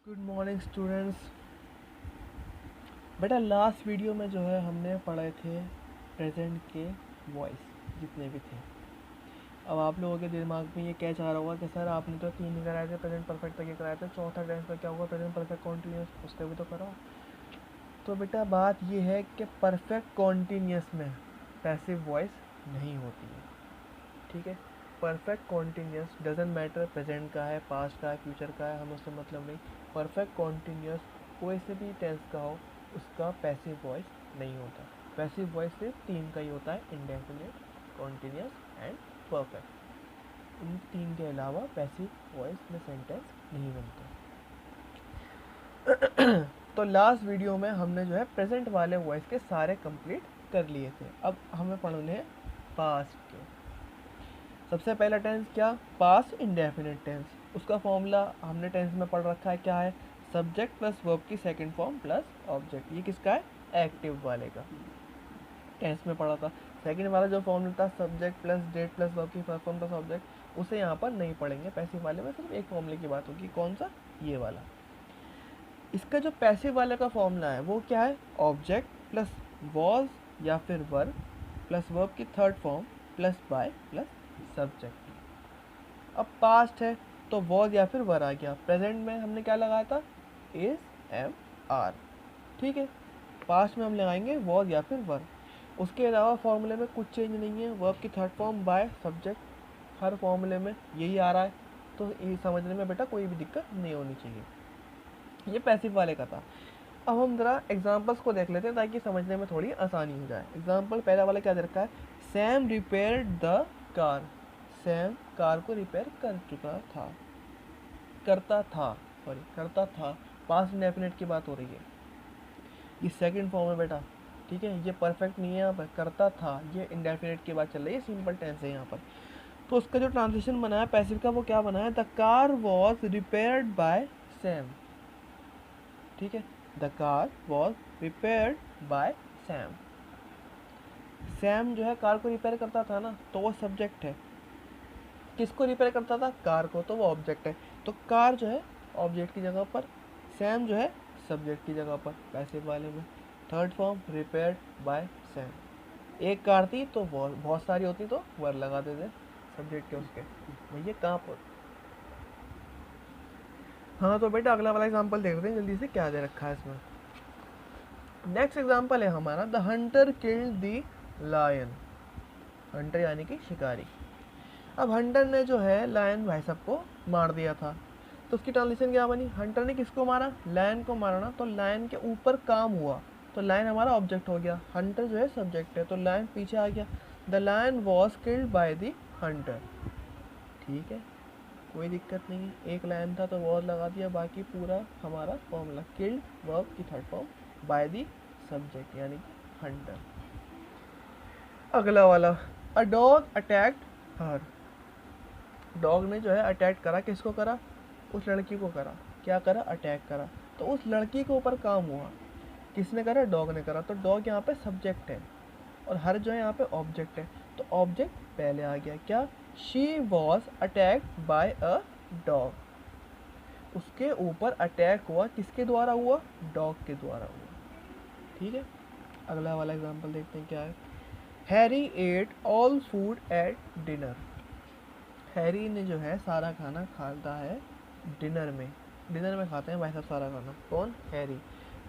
Good morning students. बेटा last video में जो है हमने पढ़े थे प्रेजेंट के वॉइस जितने भी थे। अब आप लोगों के दिमाग में ये क्या चाह रहा होगा कि सर आपने तो 3 कराए थे, प्रेजेंट परफेक्ट तक ये कराए थे, चौथा टेंस का क्या होगा, प्रेजेंट परफेक्ट कॉन्टिन्यूस, उसका भी तो करो। तो बेटा बात ये है कि परफेक्ट कॉन्टिन्यूस में पैसिव वॉइस नहीं होती है, ठीक है। Perfect continuous doesn't matter present का है, पास्ट का है, फ्यूचर का है, हमें उससे मतलब नहीं। परफेक्ट कॉन्टिन्यूस कोई से भी टेंस का हो उसका पैसिव वॉइस नहीं होता। पैसिव वॉइस सिर्फ 3 का ही होता है, इंडेफिनिट, कॉन्टिन्यूस एंड परफेक्ट। इन 3 के अलावा पैसिव वॉइस में सेंटेंस नहीं बनते। तो लास्ट वीडियो में हमने जो है प्रेजेंट वाले वॉइस के सारे कंप्लीट कर लिए थे। अब हमें पढ़ने हैं पास्ट के। सबसे पहला टेंस क्या, पास्ट इंडेफिनिट टेंस। उसका फॉर्मूला हमने टेंस में पढ़ रखा है, क्या है, सब्जेक्ट प्लस वर्ब की सेकंड फॉर्म प्लस ऑब्जेक्ट। ये किसका है, एक्टिव वाले का, टेंस में पढ़ा था। सेकंड वाला जो फॉर्मूला था subject plus did plus verb की फर्स्ट फॉर्म प्लस ऑब्जेक्ट, उसे यहाँ पर नहीं पढ़ेंगे। पैसिव वाले में सिर्फ एक फॉर्मूले की बात होगी, कौन सा, ये वाला। इसका जो पैसिव वाले का फॉर्मूला है वो क्या है, ऑब्जेक्ट प्लस वॉज या फिर वर्ब प्लस वर्ब की third form plus by plus subject. अब पास्ट है तो वॉज या फिर वर आ गया। प्रेजेंट में हमने क्या लगाया था, इज, एम, आर, ठीक है। पास्ट में हम लगाएंगे वॉज या फिर वर। उसके अलावा फॉर्मूले में कुछ चेंज नहीं है, वर्ब की थर्ड फॉर्म बाय सब्जेक्ट, हर फॉर्मूले में यही आ रहा है। तो ये समझने में बेटा कोई भी दिक्कत नहीं होनी चाहिए। ये पैसिव वाले का था। अब हम ज़रा एग्जांपल्स को देख लेते हैं ताकि समझने में थोड़ी आसानी हो जाए। एग्जांपल पहला वाला क्या दे रखा है, Sam repaired the car. Sam car को रिपेयर कर चुका था, करता था, सॉरी करता था। पास्ट इंडेफिनिट की बात हो रही है, ये सेकंड फॉर्म है बेटा, ठीक है। ये परफेक्ट नहीं है, यहाँ पर करता था, ये इंडेफिनिट की बात चल रही है, सिंपल टेंस है यहाँ पर। तो उसका जो ट्रांसलेशन बना है पैसिव का वो क्या बना है, the car was repaired by Sam, ठीक है। The car was repaired by Sam. Sam जो है कार को रिपेयर करता था ना, तो वो सब्जेक्ट है। किसको रिपेयर करता था, कार को, तो वो ऑब्जेक्ट है। तो कार जो है ऑब्जेक्ट की जगह पर, सैम जो है सब्जेक्ट की जगह पर, पैसिव वाले में। Third form repaired by Sam. एक कार थी तो बहुत सारी होती तो वर लगा देते सब्जेक्ट के उसके। भैया कहाँ पर, हाँ तो बेटा अगला वाला एग्जांपल देख लेते हैं जल्दी से, क्या दे रखा है इसमें। नेक्स्ट एग्जांपल है हमारा, the hunter killed the lion. Hunter यानी कि शिकारी। अब हंटर ने जो है लायन भाई साहब को मार दिया था, तो उसकी ट्रांसलेशन क्या बनी, हंटर ने किसको मारा, लायन को मारा ना, तो लायन के ऊपर काम हुआ, तो लायन हमारा ऑब्जेक्ट हो गया, हंटर जो है सब्जेक्ट है, तो लायन पीछे आ गया। The lion was killed by the hunter, ठीक है, कोई दिक्कत नहीं है। एक लायन था तो वॉज लगा दिया, बाकी पूरा हमारा फॉर्मूला किल्ड वर्ब की third form by the subject यानी कि हंटर। अगला वाला, a dog attacked her. Dog ने जो है अटैक करा, किसको करा, उस लड़की को करा, क्या करा, अटैक करा, तो उस लड़की के ऊपर काम हुआ, किसने करा, डॉग ने करा। तो डॉग यहाँ पे सब्जेक्ट है और हर जो है यहाँ पे ऑब्जेक्ट है, तो ऑब्जेक्ट पहले आ गया, क्या, she was attacked by a dog. उसके ऊपर अटैक हुआ, किसके द्वारा हुआ, डॉग के द्वारा हुआ, ठीक है। अगला वाला एग्जांपल देखते हैं क्या है, Harry at all food at dinner. Harry ने जो है सारा खाना खाता है डिनर में, डिनर में खाते हैं भाई साहब सारा खाना, कौन, हैरी।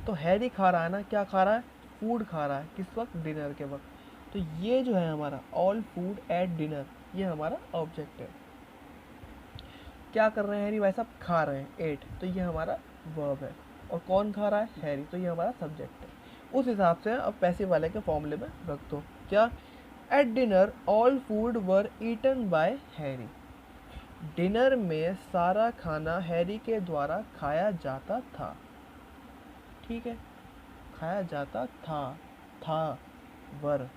तो हैरी खा रहा है ना, क्या खा रहा है, फूड खा रहा है, किस वक्त, डिनर के वक्त। तो ये जो है हमारा ऑल फूड एट डिनर, ये हमारा ऑब्जेक्ट है। क्या कर रहे हैं हैरी भाई साहब, खा रहे हैं, एट, तो ये हमारा वर्ब है, और कौन खा रहा है, हैरी, तो ये हमारा सब्जेक्ट है। उस हिसाब से अब पैसिव वाले के फॉर्मूले में रख दो, क्या, at dinner all food were eaten by Harry. Dinner में सारा खाना हैरी के द्वारा खाया जाता था, ठीक है, खाया जाता था वर।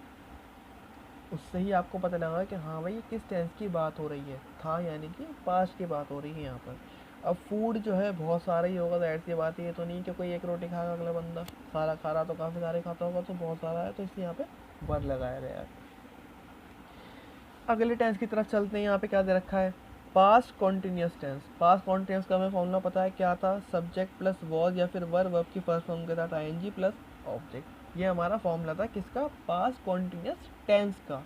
उससे ही आपको पता लगा कि हाँ भाई किस टेंस की बात हो रही है, था यानी कि पास्ट की बात हो रही है यहाँ पर। अब फूड जो है बहुत सारा ही होगा, ज़ाहिर सी बात ये तो नहीं कि कोई एक रोटी खाएगा अगला बंदा सारा खा रहा, तो काफ़ी सारे खाता होगा, तो बहुत सारा है, तो इसलिए यहाँ पे वर लगाया गया है। अगले टेंस की तरफ चलते हैं, यहाँ पे क्या दे रखा है, past continuous tense, past continuous का हमें फॉर्मूला पता है क्या था, सब्जेक्ट प्लस वॉज या फिर वर्ब की फर्स्ट फॉर्म के साथ आईएनजी प्लस ऑब्जेक्ट। ये हमारा फॉर्मूला था किसका, पास्ट कॉन्टिन्यूस टेंस का।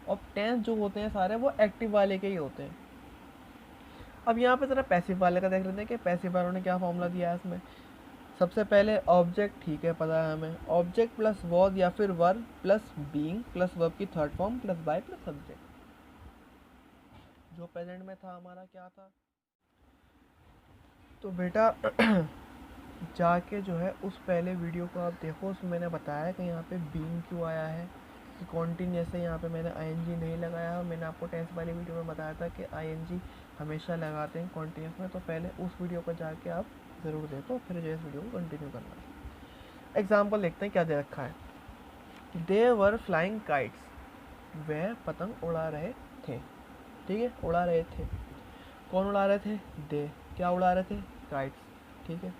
और टेंस जो होते हैं सारे वो एक्टिव वाले के ही होते हैं। अब यहाँ पे जरा पैसिव वाले का देख लेते हैं कि पैसिव वालों ने क्या फॉर्मूला दिया है इसमें। सबसे पहले ऑब्जेक्ट, ठीक है पता है हमें, ऑब्जेक्ट प्लस वॉज या फिर verb plus being plus verb की third form plus by plus subject. जो प्रेजेंट में था हमारा क्या था, तो बेटा जाके जो है उस पहले वीडियो को आप देखो, उसमें मैंने बताया कि यहाँ पे बीइंग क्यों आया है, कि कॉन्टिन्यूस है, यहाँ पे मैंने आईएनजी नहीं लगाया है। मैंने आपको टेंस वाली वीडियो में बताया था कि आईएनजी हमेशा लगाते हैं कॉन्टिन्यूस में, तो पहले उस वीडियो को जाके आप ज़रूर देखो, फिर जो इस वीडियो को कंटिन्यू करना। एग्जाम्पल देखते हैं क्या दे रखा है। दे वर फ्लाइंग काइट्स, वह पतंग उड़ा रहे थे, ठीक है, उड़ा रहे थे। कौन उड़ा रहे थे, दे। क्या उड़ा रहे थे, काइट्स, ठीक है।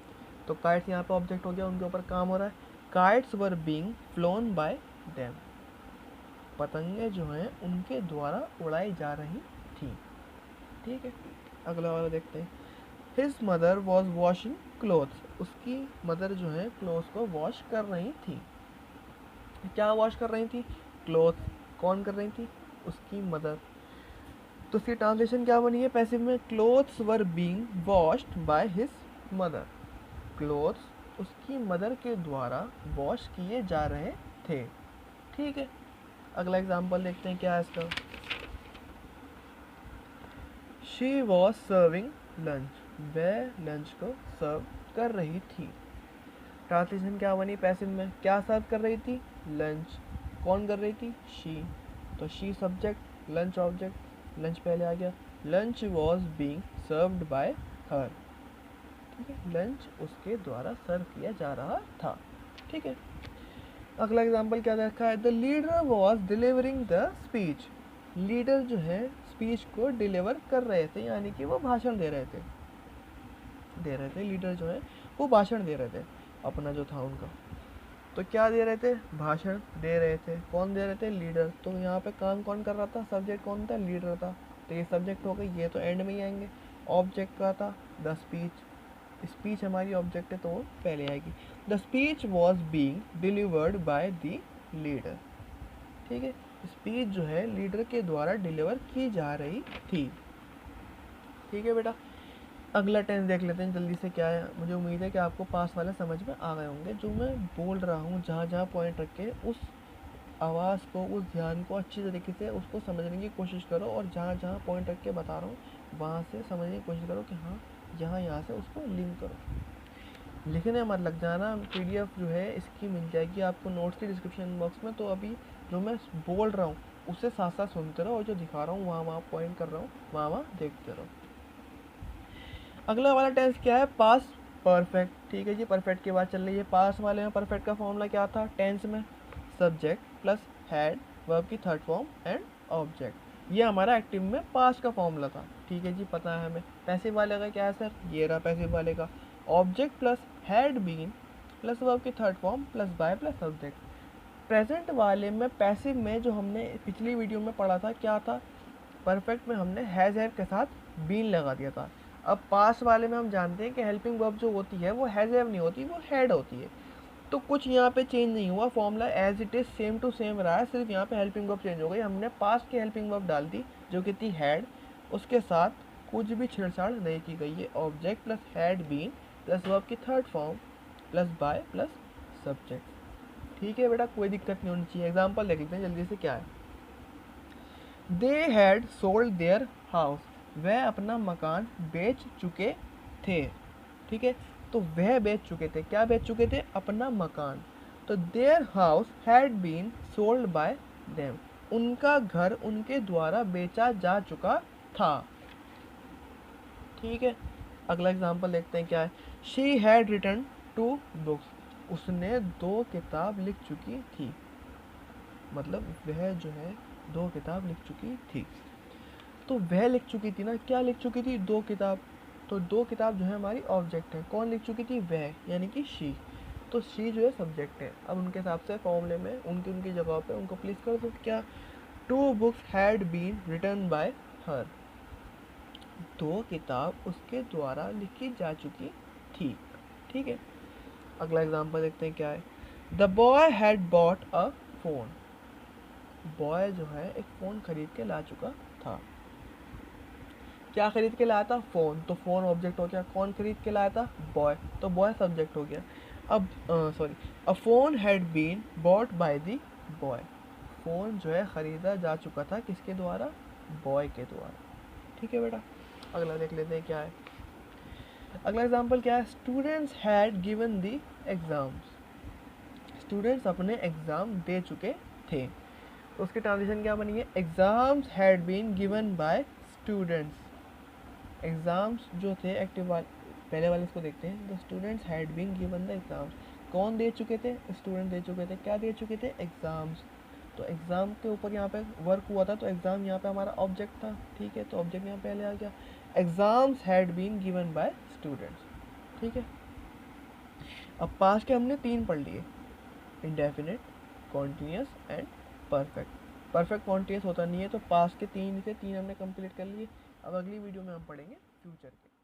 तो काइट्स यहाँ पे ऑब्जेक्ट हो गया, उनके ऊपर काम हो रहा है। Kites were being phloem bye them, पतंगे जो हैं उनके द्वारा उड़ाई जा रही थी, ठीक है। अगला वाला देखते हैं। His mother was washing clothes, उसकी मदर जो है क्लोथ्स को वॉश कर रही थी। क्या वॉश कर रही थी, क्लोथ्स। कौन कर रही थी, उसकी मदर। तो इसकी ट्रांसलेशन क्या बनी है पैसिव में, clothes were being washed by his mother, clothes उसकी मदर के द्वारा वॉश किए जा रहे थे, ठीक है। अगला एग्जांपल देखते हैं क्या है इसका। शी वॉज सर्विंग लंच, वह लंच को सर्व कर रही थी। ट्रांसलेशन क्या बनी पैसिव में, क्या सर्व कर रही थी, लंच। कौन कर रही थी, शी। तो she subject, lunch object, lunch पहले आ गया। Lunch was being served bye हर, ठीक है, लंच उसके द्वारा सर्व किया जा रहा था, ठीक है। अगला एग्जांपल क्या देखा है, the leader was delivering the speech, leader जो है स्पीच को डिलीवर कर रहे थे, यानी कि वो भाषण दे रहे थे, लीडर जो है वो भाषण दे रहे थे अपना जो था उनका। तो क्या दे रहे थे, भाषण दे रहे थे। कौन दे रहे थे, लीडर। तो यहाँ पे काम कौन कर रहा था, सब्जेक्ट कौन था, लीडर था। तो ये सब्जेक्ट हो गई, ये तो एंड में ही आएंगे। ऑब्जेक्ट का था द स्पीच, स्पीच हमारी ऑब्जेक्ट है तो वो पहले आएगी। The speech was being delivered by the leader, ठीक है, स्पीच जो है लीडर के द्वारा डिलीवर की जा रही थी, ठीक है बेटा। अगला टेंस देख लेते हैं जल्दी से क्या है। मुझे उम्मीद है कि आपको पास वाले समझ में आ गए होंगे। जो मैं बोल रहा हूँ जहाँ जहाँ पॉइंट रख के उस आवाज़ को, उस ध्यान को अच्छी तरीके से उसको समझने की कोशिश करो, और जहाँ जहाँ पॉइंट रख के बता रहा हूँ वहाँ से समझने की कोशिश करो कि हाँ यहाँ से उसको लिंक करो। लिखने मत लग जाना, PDF जो है इसकी मिल जाएगी आपको नोट्स की डिस्क्रिप्शन बॉक्स में। तो अभी जो मैं बोल रहा हूँ उससे साथ साथ सुनते रहो, और जो दिखा रहा हूँ वहाँ पॉइंट कर रहा हूँ वहाँ देखते रहो। अगला वाला टेंस क्या है, पास्ट परफेक्ट, ठीक है जी। परफेक्ट की बात चल रही है। पास्ट वाले में परफेक्ट का फॉर्मूला क्या था, टेंस में सब्जेक्ट प्लस हैड, वर्ब की थर्ड फॉर्म एंड ऑब्जेक्ट। ये हमारा एक्टिव में पास्ट का फॉर्मूला था, ठीक है जी, पता है हमें। पैसिव वाले का क्या है सर, ये रहा पैसिव वाले का, object plus had been plus verb की third form plus by plus subject. Present वाले में पैसिव में जो हमने पिछली वीडियो में पढ़ा था क्या था, परफेक्ट में हमने हैज़ हैव के साथ बीन लगा दिया था। अब पास वाले में हम जानते हैं कि हेल्पिंग वर्ब जो होती है वो हैज़ हैव नहीं होती, वो हैड होती है। तो कुछ यहाँ पे चेंज नहीं हुआ, formula as it is same to same रहा है, सिर्फ यहाँ पे हेल्पिंग वर्ब चेंज हो गई। हमने पास्ट की हेल्पिंग वर्ब डाल दी जो कि थी हैड, उसके साथ कुछ भी छेड़छाड़ नहीं की गई है। Object plus had been plus verb की third form plus by plus subject, ठीक है बेटा, कोई दिक्कत नहीं होनी चाहिए। एग्जाम्पल देख लेते हैं जल्दी से क्या है। They had sold their house, वह अपना मकान बेच चुके थे, ठीक है। तो वह बेच चुके थे, क्या बेच चुके थे, अपना मकान। तो their house had been sold by them, उनका घर उनके द्वारा बेचा जा चुका था, ठीक है। अगला एग्जांपल देखते हैं क्या है। शी हैड रिटन 2 बुक्स, उसने 2 किताब लिख चुकी थी, मतलब वह जो है 2 किताब लिख चुकी थी। तो वह लिख चुकी थी ना, क्या लिख चुकी थी, 2 किताब। तो 2 किताब जो है हमारी ऑब्जेक्ट है, कौन लिख चुकी थी, वह, यानी कि शी। तो शी जो है सब्जेक्ट है। अब उनके हिसाब से फॉर्मूले में उनकी जगह पे उनको प्लेस कर दो। क्या, 2 books had been written by her, दो किताब उसके द्वारा लिखी जा चुकी थी। ठीक है, अगला एग्जांपल देखते हैं क्या है। The boy had bought a phone. Boy जो है एक फ़ोन खरीद के ला चुका था। क्या खरीद के लाया था? फ़ोन। तो फ़ोन ऑब्जेक्ट हो गया। कौन खरीद के लाया था? बॉय। तो बॉय सब्जेक्ट हो गया। अब sorry, a phone had been bought by the boy. Phone जो है ख़रीदा जा चुका था किसके द्वारा? बॉय के द्वारा। ठीक है बेटा, अगला देख लेते हैं क्या है। अगला एग्जाम्पल क्या है? Students had given the exams. Students अपने एग्ज़ाम दे चुके थे। तो उसकी ट्रांजिशन क्या बनी है? Exams had been given by students. Exams जो थे एक्टिव वाले, पहले वाले इसको देखते हैं। The students had been given the exams. कौन दे चुके थे? स्टूडेंट दे चुके थे। क्या दे चुके थे? एग्ज़ाम्स। तो एग्ज़ाम के ऊपर यहाँ पे वर्क हुआ था, तो एग्ज़ाम यहाँ पे हमारा ऑब्जेक्ट था। ठीक है, तो ऑब्जेक्ट यहाँ पहले आ गया। Exams had been given by students. ठीक है, अब पास्ट के हमने 3 पढ़ लिए, indefinite, continuous and perfect. Perfect continuous होता नहीं है, तो पास्ट के 3 से 3 हमने कंप्लीट कर लिए। अब अगली वीडियो में हम पढ़ेंगे फ्यूचर के।